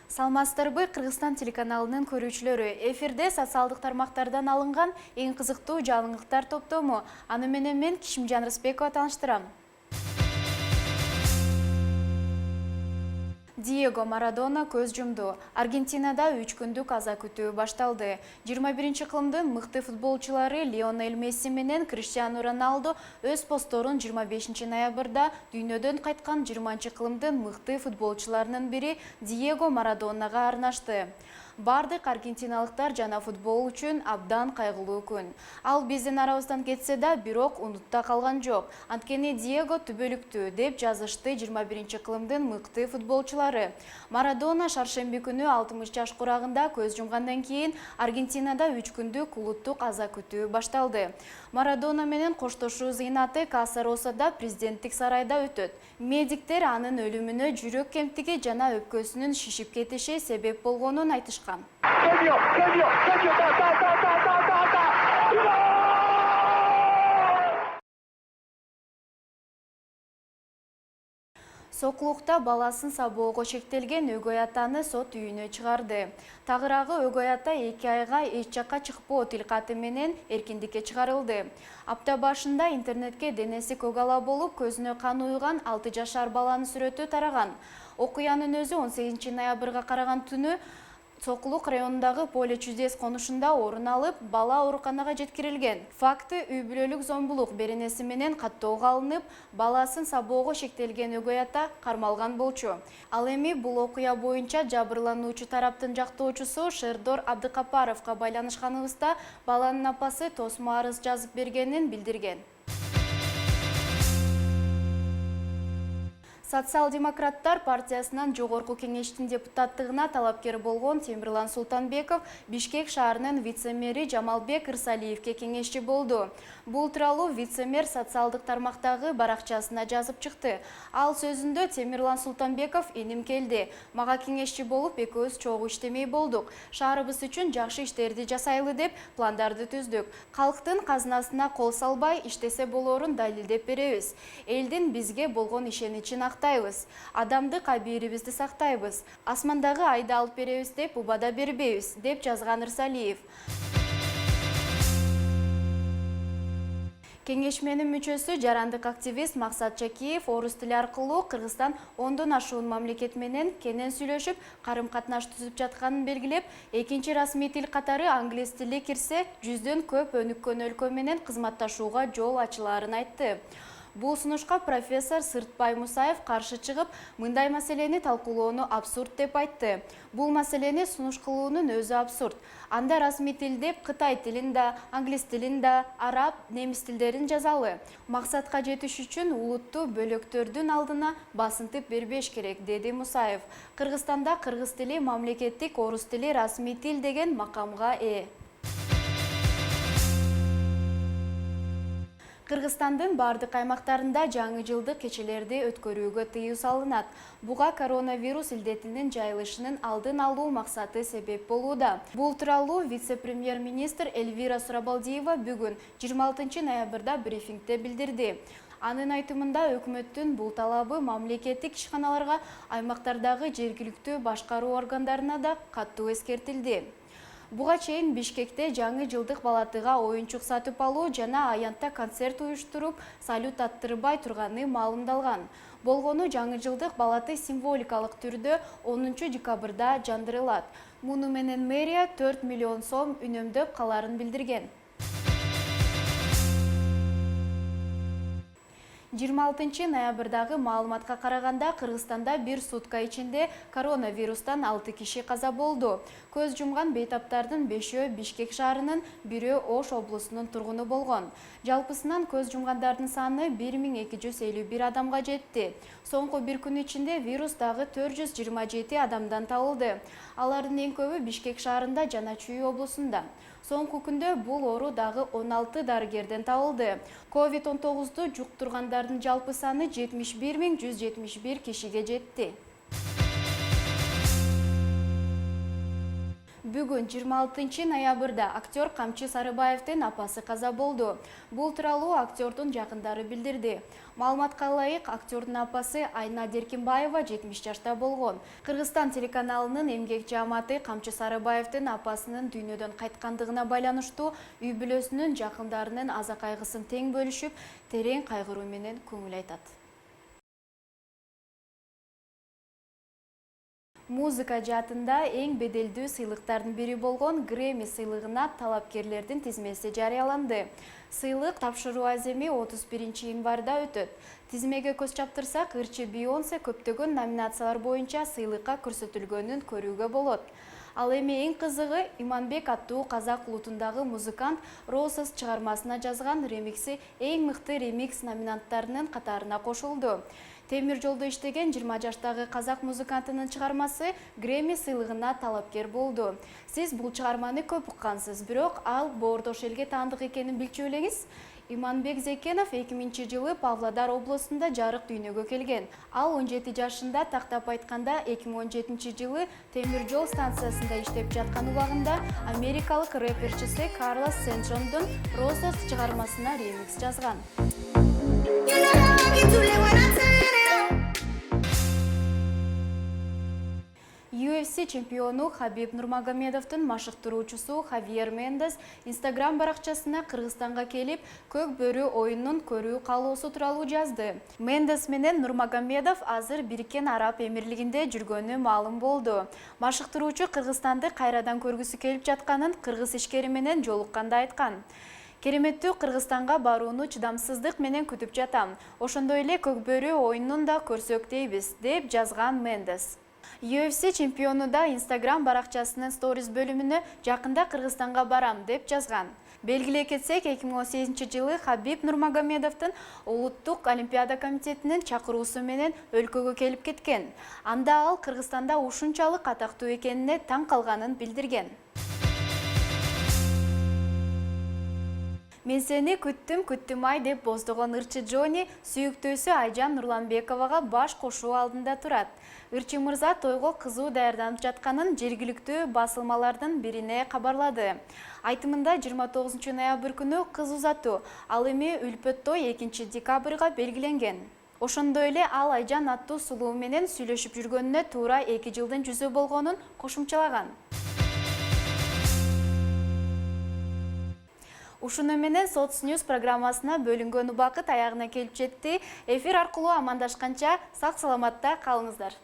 Салмастырбы Кыргызстан телеканалынын көрүүчүлөрү, эфирде социалдык тармактардан алынган эң кызыктуу жаңылыктар топтому. Аны менен мен Кишимжан Рыспекова тааныштырам. Диего Марадона көз жумду. Аргентинада 3 күндүк аза күтүү башталды. 21-кылымдын мыкты футболчулары Лионель Месси менен Криштиану Роналду өз постторун 25 ноябрда дүйнөдөн кайткан 20-кылымдын мыкты футболчуларынын бири Диего Марадонага арнашты. Бардык аргентиналыктар жана футбол үчүн абдан кайгылуу күн. Ал биздин арабыздан кетсе да, бирок унутта калган жок. Анткени Диего түбөлүктүү, деп жазышты 21-кылымдын мыкты футболчулары. Марадона шаршемби күнү 60 жаш курагында көз жумгандан кийин Аргентинада 3 күндүк улуттук аза күтүү башталды. Марадона менен коштошуу зыйнаты Каса-Росада президенттик сарайда өтөт. Медиктер анын өлүмүнө жүрөк кемтиги жана өпкөсүнүн шишип кетиши себеп болгонун айтышкан. Соклукта баласын сабоого шектелген өгөй атаны сот үйүнө чыгарды. Тагыраагы өгөй ата 2 айга эч жакка чыкпоо тилкаты менен эркиндикке чыгарылды. Апта башында интернетке денеси көгала болуп, көзүнө кан уйган 6 жашар баланын сүрөтү тараган. Окуянын өзү 18 ноябрга караган түнү Соклук районундагы поле чудес конушунда орун алып, бала ооруканага жеткирилген. Факты үй бүлөлүк зомбулук беренеси менен каттоого алынып, баласын сабоого шектелген өгөй ата кармалган болчу. Ал эми бул окуя боюнча жабырлануучу тараптын жактоочусу Шердор Абдыкапаровго байланышканыбызда баланын апасы тосмо арыз жазып бергенин билдирген. Социал-демократтар партиясынан жогорку кеңештин депутаттыгына талапкер болгон Темирлан Султанбеков Бишкек шаарынын вице-мэри Жамалбек Ырсалиевке кеңешчи болду. Бул тууралуу вице-мэр социалдык тармактагы баракчасына жазып чыкты. Ал сөзүндө Темирлан Султанбеков эним келди. Мага кеңешчи болуп экөөбүз чогуу иштемей болдук. Шаарыбыз үчүн жакшы иштерди жасайлы деп пландарды түздүк. Калктын казынасына кол салбай иштесе болоорун далилдеп беребиз. Элдин бизге болгон ишеничин актайбыз. Адамдык абийирибизди сактайбыз. Асмандагы айды алып беребиз деп убада бербейбиз, деп жазган Ырсалиев. Кеңешменин мүчөсү жарандык активист Максат Чакиев орус тили аркылуу Кыргызстан 10дон ашуун мамлекет менен кенен сүйлөшүп, карым-катнаш түзүп жатканын белгилеп, экинчи расмий тил катары англис тили кирсе, 100дөн көп өнүккөн өлкө менен кызматташууга жол ачылаарын айтты. Бул сунушка профессор Сыртбай Мусаев каршы чыгып, мындай маселени талкуулоону абсурд деп айтты. Бул маселени сунуш кылуунун өзү абсурд. Анда расмий тил деп Кытай тилин да, англис тилин да, араб, немис тилдерин жазалы. Максатка жетиш үчүн улуттуу бөлөктөрдүн алдына басынтып бербеш керек, деди Мусаев. Кыргызстанда кыргыз тили мамлекеттик, орус тили расмий тил деген макамга ээ. Кыргызстандын бардык аймактарында жаңы жылдык кечелерди өткөрүүгө тыюу салынат. Буга коронавирус илдетинин жайылышынын алдын алуу максаты себеп болууда. Бул тууралуу вице-премьер-министр Эльвира Сурабалдиева бүгүн 26 ноябрда брифингде билдирди. Анын айтымында өкмөттүн бул талабы мамлекеттик ишканаларга, аймактардагы жергиликтүү башкаруу органдарына да катуу эскертилди. Буга чейин Бишкекте жаңы жылдык балатыга оюнчук сатып алуу жана аянтта концерт уюштуруп, салют аттырбай турганы маалымдалган. Болгону жаңы жылдык балаты символикалык түрдө 10 декабрда жандырылат. Муну менен мэрия 4 миллион сом үнөмдөп каларын билдирген. 26 ноябрдагы маалыматка караганда Кыргызстанда бир сутка ичинде коронавирустан 6 киши каза болду. Көз жумган бейтаптардын 5-өө Бишкек шаарынын, 1-өө Ош облусунун тургуну болгон. Жалпысынан көз жумгандардын саны 1251 адамга жетти. Соңку бир күн ичинде вирус дагы 427 адамдан табылды. Алардын эң көбү Бишкек шаарында жана Чүй облусунда. Соңку күндө бул оору дагы 16 дарыгерден табылды. COVID-19 жуктургандардын жалпы саны 71.171 кишиге жетти. Бүгін 26 ноябрда актер Камчы Сарыбаевтың апасы каза болду. Бул тууралуу актердун жакындары билдирди. Маалыматка ылайык, актердун апасы Айна Деркинбаева 70 жашта болгон. Кыргызстан телеканалынын эмгек жааматы Камчы Сарыбаевтың апасынын дүйнөдөн кайткандыгына байланыштуу үй бүлөсүнүн жакындарынын аза кайгысын тең бөлүшүп, терең кайгыруу менен көңүл айтат. Музыка жаатында эң беделдүү сыйлыктардын бири болгон Грэмми сыйлыгына талапкерлердин тизмеси жарыяланды. Сыйлык тапшыруу аземи 31 январда өтөт. Тизмеге көз чаптырсак, ырчы Бейонсе көптөгөн номинациялар боюнча сыйлыкка көрсөтүлгөнүн көрүүгө болот. Ал эми эң кызыгы Иманбек аттуу казак улутундагы музыкант Roses чыгармасына жазган ремикси эң мыкты ремикс номинанттарынын катарына кошулду. Темир жолдо иштеген 20 жаштагы казак музыкантынын чыгармасы Грэмми сыйлыгына талапкер болду. Сиз бул чыгарманы көп уккансыз, бирок ал боордош элге таандык экенин билчү белеңиз? Иманбек Зекенов 2000 жылы Павлодар областында жарык дүйнөгө келген. Ал 17 жашында, тактап айтканда 2017 жылы темир жол станциясында иштеп жаткан убагында америкалык рэперчиси Карлос Сен-Джондун Roses чыгармасына ремикс жазган. UFC чемпиону Хабиб Нурмагомедовдун машыктыруучусу Хавьер Мендес Instagram баракчасына Кыргызстанга келип, көк бөрү оюнун көрүү каалоосу тууралуу жазды. Мендес менен Нурмагомедов азыр Бириккен Араб Эмирлигинде жүргөнү маалым болду. Машыктыруучу Кыргызстанды кайрадан көргүсү келип жатканын кыргыз ишкери менен жолукканда айткан. Кереметтүү Кыргызстанга барууну чыдамсыздык менен күтүп жатам. Ошондой эле көк бөрү оюнун да көрсөк дейбиз, деп жазган Мендес. UFC чемпиону да Instagram баракчасынын сторис бөлүмүнө жакында Кыргызстанга барам деп жазган. Белгилей кетсек, 2018 жылы Хабиб Нурмагомедовдун Улуттук Олимпиада комитетинин чакыруусу менен өлкөгө келип кеткен. Анда ал Кыргызстанда ушунчалык атактуу экенине таң калганын билдирген. Мен сени күттүм ай деп боздогон ырчы Джони сүйүктөөсү Айжан Нурланбековага баш кошуу алдында турат. Ырчы мырза тойго кызуу даярданып жатканын жергиликтүү басылмалардын бирине кабарлады. Айтымында 29 ноябрь күнү кыз узатуу, ал эми үлпөт той 2 декабрга белгиленген. Ошондой эле ал Айжан аттуу сулуу менен сүйлөшүп жүргөнүнө туура 2 жылдын жүзү болгонун кошумчалаган. Ушуну менен Соц Ньюс программасына бөлүнгөн убакыт аягына келип жетти. Эфир аркылуу амандашканча сак саламатта калыңыздар.